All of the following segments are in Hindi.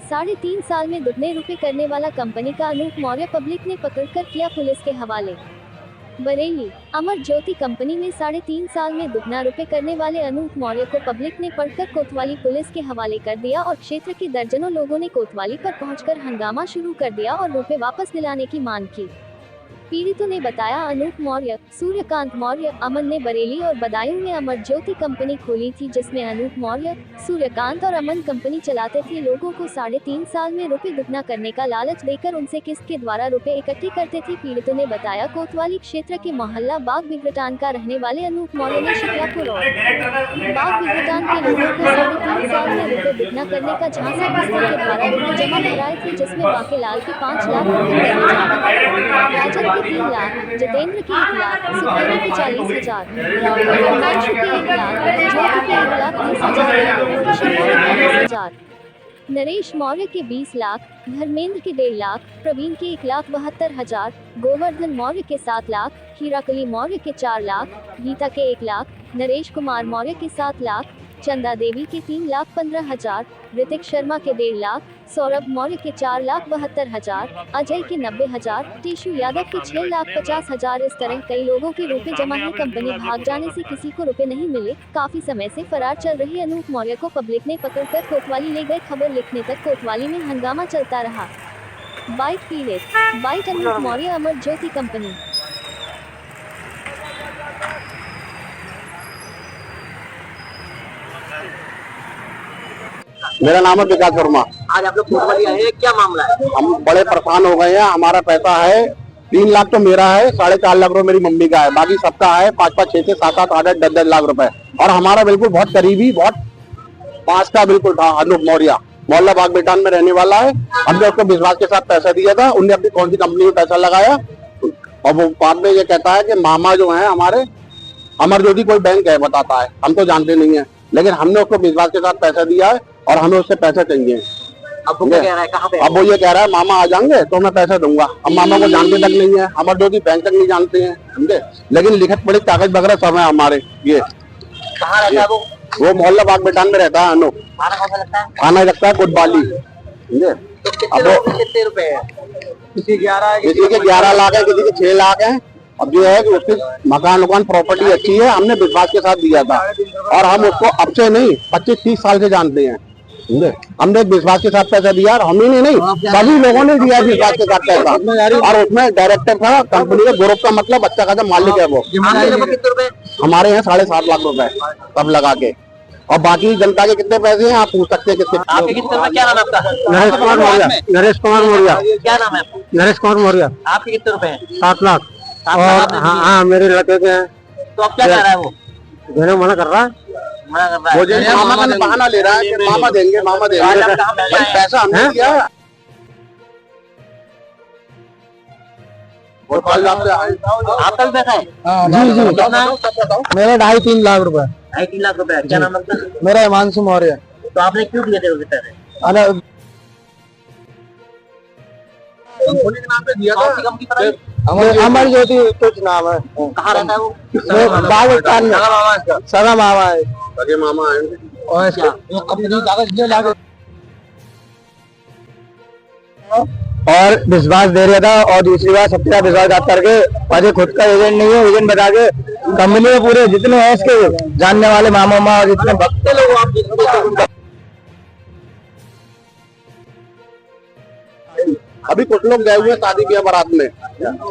3.5 साल में दुगने रुपए करने वाला कंपनी का अनूप मौर्य पब्लिक ने पकड़कर किया पुलिस के हवाले। बरेली, अमर ज्योति कंपनी में 3.5 साल में दुगना रुपए करने वाले अनूप मौर्य को पब्लिक ने पकड़कर कोतवाली पुलिस के हवाले कर दिया और क्षेत्र के दर्जनों लोगों ने कोतवाली पर पहुंचकर हंगामा शुरू कर दिया और रुपए वापस दिलाने की मांग की। पीड़ितों ने बताया, अनूप मौर्य, सूर्यकांत मौर्य, अमन ने बरेली और बदायूं में अमर ज्योति कंपनी खोली थी, जिसमें अनूप मौर्य, सूर्यकांत और अमन कंपनी चलाते थे। लोगों को 3.5 साल में रुपए दुगना करने का लालच देकर उनसे किस्त के द्वारा रुपए इकट्ठे करते थे। पीड़ितों ने बताया, कोतवाली क्षेत्र के मोहल्ला बाग बिगरटान का रहने वाले अनूप मौर्य ने शिकलापुर और बाग बिगरटान के लोगों को 3.5 साल में रुपए दुगना करने का झांसा किस्तों के द्वारा रुपए जमा कराए थे, जिसमें बाकेलाल के 5 लाख रुपए करने जाते थे, 3 लाख, जितेंद्र के 1 लाख, सुखदेवी के 40,000, हिमांशु के 1 लाख, ज्योति के 1,30,000, नरेश मौर्य के 20 लाख, धर्मेंद्र के 1.5 लाख, प्रवीण के 1,72,000, गोवर्धन मौर्य के 7 लाख, हीराकली मौर्य के 4 लाख, गीता के 1 लाख, नरेश कुमार मौर्य के 7 लाख, चंदा देवी के 3,15,000, ऋतिक शर्मा के 1.5 लाख, सौरभ मौर्य के 4,72,000, अजय के 90,000, टीशू यादव के 6,50,000। इस तरह कई लोगों के रुपए जमा है। कंपनी भाग जाने से किसी को रुपए नहीं मिले। काफी समय से फरार चल रहे अनूप मौर्य को पब्लिक ने पकड़कर कोतवाली ले गए। खबर लिखने तक कोतवाली में हंगामा चलता रहा। बाइट पीड़ित, बाइट अनूप मौर्य, अमर ज्योति कंपनी। मेरा नाम है विकास वर्मा। आज आप लोग कोतवाली आए हैं, क्या मामला है? हम बड़े परेशान हो गए हैं। हमारा पैसा है 3 लाख तो मेरा है, 4.5 लाख रुपए मेरी मम्मी का है, बाकी सबका है 5-5, 6-6, 7-7, 8-8, 10-10 लाख रुपए। और हमारा बिल्कुल बहुत करीबी, बहुत पास का बिल्कुल था अनूप मौर्य, मोहल्ला बाग बिगरटान में रहने वाला है। हमने उसको विश्वास के साथ पैसा दिया था, उनने अपनी कौन सी कंपनी में पैसा लगाया और वो बाद में ये कहता है कि मामा जो है हमारे, अमर ज्योति कोई बैंक है बताता है, हम तो जानते नहीं है, लेकिन हमने उसको विश्वास के साथ पैसा दिया है और हमें उससे पैसे चाहिए। अब वो कह रहा है कहाँ पे? अब वो ये कह रहा है मामा आ जाएंगे तो मैं पैसा दूंगा। अब मामा को जानते तक नहीं है, अमर ज्योति बैंक तक नहीं जानते हैं, समझे, लेकिन लिखत पढ़ी कागज वगैरह सब है हमारे। ये कहाँ रहता है वो मोहल्ला बाग बिगरटान में रहता है अनूप। थाना लगता है कोतवाली, समझे। अब कितने रुपए है? किसी के 11 लाख है, किसी के 6 लाख है। अब ये है कि उसकी मकान प्रॉपर्टी अच्छी है, हमने विश्वास के साथ दिया था और हम उसको अब से नहीं 25-30 साल से जानते हैं। हमने विश्वास के साथ पैसा दिया और हम ही नहीं सभी लोगों ने दिया विश्वास के साथ पैसा। और उसमें डायरेक्टर था कंपनी का, ग्रुप का मतलब अच्छा खासा मालिक है वो। हमारे यहाँ 7.5 लाख रुपए सब लगा के, और बाकी जनता के कितने पैसे हैं आप पूछ सकते हैं कितने। आपके कितने रुपए? क्या नाम है आपका? नरेश कुमार मौर्य। नरेश कुमार मौर्य। क्या नाम है? नरेश कुमार मौर्य। आपके कितने रुपए हैं? 7 लाख। और हाँ मेरे लड़के के हैं। तो अब क्या कह रहा है वो? देने मना कर रहा है, वो जो मामा का बहाना ले रहा है कि मामा देंगे पैसा हमने दिया। आप कल पैसा है? जी कितना? मेरा 2.5-3 लाख रुपए। 2.5-3 लाख रुपए। क्या नाम है? मेरा हिमांशु मौर्य। तो आपने क्यों दिए थे उसे पैसे? अरे कंपनी के नाम पे दिया था। कंपनी पर अमर ज्योति कुछ नाम है। कहाँ रहता है वो? बाग बिगरटान में। सगा मामा है। सगे मामा है। और वो कंपनी कागज ले लाके और विश्वास दे रहा था, और दूसरी बात सबका विश्वासघात करके, और ये खुद का एजेंट नहीं है, एजेंट बता के कंपनी में पूरे जितने हैं इसके जानने वाले मामा और जितने भक्त लोग आप अभी कुछ लोग गए हुए शादी ब्याह बारात में।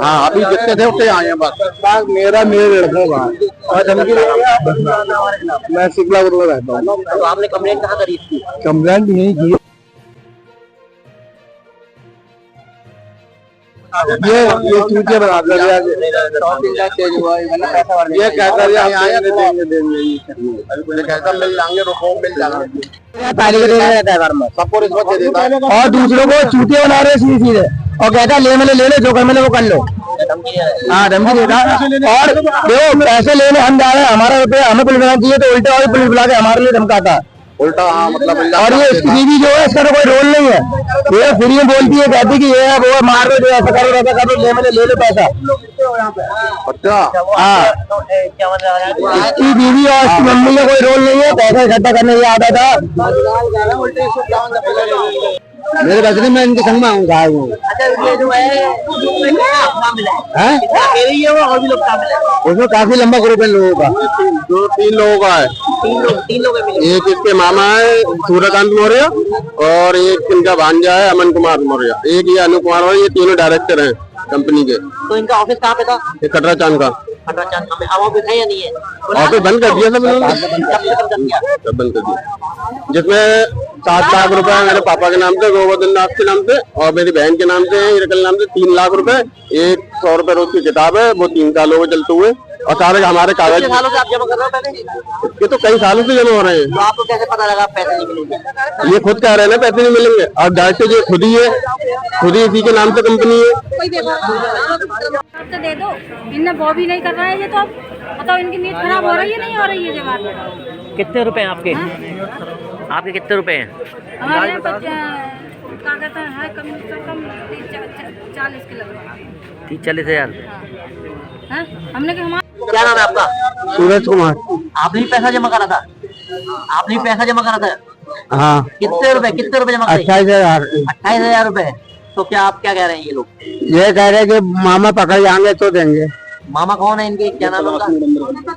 हाँ अभी जितने थे उतने आए हैं बस। मेरे लड़कों का और मैं शिकलापुर में रहता हूँ। तो आपने कंप्लेंट कहाँ करी थी? कंप्लेंट नहीं की। ये चूतिया बना दिया, ये कहता है मिल जाएंगे, रुको मिल जाएंगे, सबको रिश्वत दे देता है और दूसरों को चूतिया बना रहे सीधे और कहता है ले लो जो कर मैंने वो कर लो। हाँ धमकी देता है। और देखो पैसे लेने हम जा रहे हैं, हमारा रुपया हमें पुलिस बुलाना चाहिए तो उल्टा और पुलिस बुला के हमारे लिए धमकाता है उल्टा। हाँ मतलब और ये इसकी बीवी जो है इसका तो कोई रोल नहीं है, ये फ्री में बोलती है, कहती कि ये है वो मार दो, ऐसा करो वैसा करो, ले लो पैसा। अच्छा हाँ इसकी बीवी और इसकी मम्मी का कोई रोल नहीं है, पैसा इकट्ठा करने ये आता था। मेरे बस में मैं इनके संग में हूँ साहब हूँ। अच्छा ये जो है आपका मिला है हैं? कितना अकेले ही है वो और भी लोग काम मिला है? उसमें काफी लंबा ग्रुप है लोगों का, 2-3 लोगों का है। तीन लोग मिले। एक इसके मामा है सूर्यकांत मौर्य और एक इनका भांजा है अमन कुमार मौर्य, एक ये अनु कुमार मौर्य, ये तीनों डायरेक्टर हैं कंपनी के। तो इनका ऑफिस कहाँ पे था? ये कटरा चांद का हमें अब ऑफिस है या नहीं है? ऑफिस बंद कर दिया सब इन्होंने, कब से बंद कर दिया? सब बंद कर दिया। जिसमें 7 लाख रुपए मेरे पापा के नाम से, गोवर्धन दास के नाम से, और मेरी बहन के नाम से, हिरकल नाम से 3 लाख रुपए, 100 रुपए रोज की किताब है, वो 3 साल हो गए चलते हुए, और सारे हमारे कागज। कितने सालों से आप जमा कर रहे हो पैसे? ये तो कई सालों से जमा हो रहे हैं। तो आपको कैसे पता लगा पैसे नहीं मिलेंगे? ये खुद कह रहे हैं ना पैसे नहीं मिलेंगे, और डायरेक्ट जो खुद ही है, खुद ही इसी के नाम से कंपनी है। तो दे दो, इनने वो भी नहीं कर रहा है ये तो। अब बताओ इनकी नीयत खराब हो रही है नहीं हो रही है जवाब? कितने रुपए हैं आपके? आपके कितने रुपए हैं? हमारे यहाँ क्या कहते हैं कम से कम 40 के लगभग। 30-40 हजार। हाँ, हमने कि हमारे क्या नाम है आपका? सूरज कुमार। आपने भी पैसा जमा करा था? आपने भी पैसा जमा करा था? हाँ, कितने रुपए जमा करे? 28,000। 28,000 रुपए। तो क्या आप क्या कह रहे हैं ये लोग? ये कह रहे हैं कि मामा पकड़ जाएंगे तो देंगे। मामा कौन है इनके? क्या नाम है उनका? मामा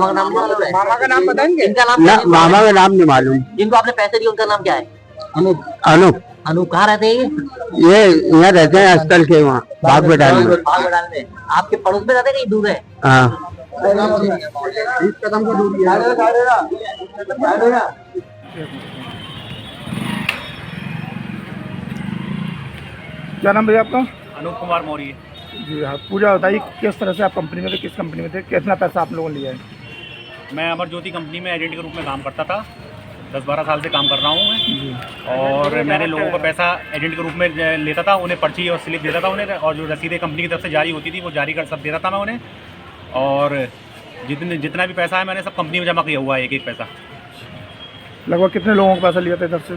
का नाम नहीं मालूम है? मामा का नाम बताएंगे? इनका नाम ना, क्या है? मामा का नाम नहीं मालूम। जिनको आपने पैसे दिए उनका नाम क्या है? अनूप। अनूप। कहाँ रहते हैं ये? ये यहाँ रहते हैं अस्पताल के वहाँ बाग बेटाल में। बाग बडाल में। आपके पड़ोस में रहते हैं कहीं दूर है? हाँ, क्या नाम भैया आपका? अनूप कुमार मौर्य। जी हाँ, पूजा बताइए किस तरह से आप कंपनी में थे, किस कंपनी में थे, कितना पैसा आप लोगों ने लिया है? मैं अमर ज्योति कंपनी में एजेंट के रूप में काम करता था। 10-12 साल से काम कर रहा हूँ मैं। और मैंने लोगों का पैसा एजेंट के रूप में लेता था, उन्हें पर्ची और स्लिप देता था उन्हें, और जो रसीदें कंपनी की तरफ से जारी होती थी वो जारी कर सब देता था मैं उन्हें। और जितना भी पैसा है मैंने सब कंपनी में जमा किया हुआ है, एक पैसा। लगभग कितने लोगों का पैसा लिया था इधर से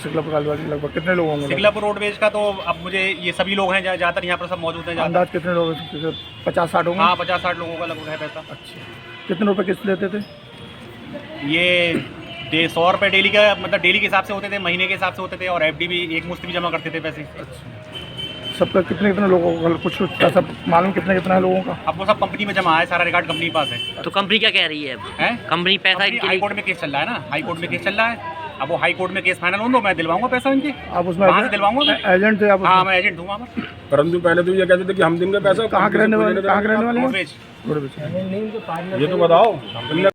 सिकलापुर कालवाड़ी? लगभग कितने लोगों का? सिकलापुर रोडवेज का तो अब मुझे ये सभी लोग हैं ज़्यादातर यहाँ पर सब मौजूद हैं। ज़्यादा अंदाज कितने लोग? 50-60 होंगे? हाँ, 50-60 लोगों का लगभग है पैसा। अच्छा, कितने रुपए किस्त लेते थे? ये 100 रुपये डेली का, मतलब डेली के हिसाब से होते थे, महीने के हिसाब से होते थे, और एफडी भी एक मुश्त भी जमा करते थे पैसे। सबका कितने लोगों का कुछ पैसा मालूम कितना है लोगों का? अब वो सब कंपनी में जमा है, सारा रिकॉर्ड कंपनी के पास है। तो कंपनी क्या कह रही है? हैं? कंपनी पैसा कंपनी हाई कोर्ट में केस चल रहा है ना, हाई कोर्ट में केस चल रहा है। अब वो हाई कोर्ट में केस फाइनल हो तो मैं दिलवाऊंगा पैसा इनके। आप उसमें वहाँ से दिलवाऊंगा मैं। एजेंट थे आप? हाँ, मैं एजेंट हूँ वहाँ पर। परंतु पहले तो ये कहते थे कि हम देंगे पैसा। कहाँ के रहने वाले हैं? रोडवेज। रोडवेज। ये तो बताओ।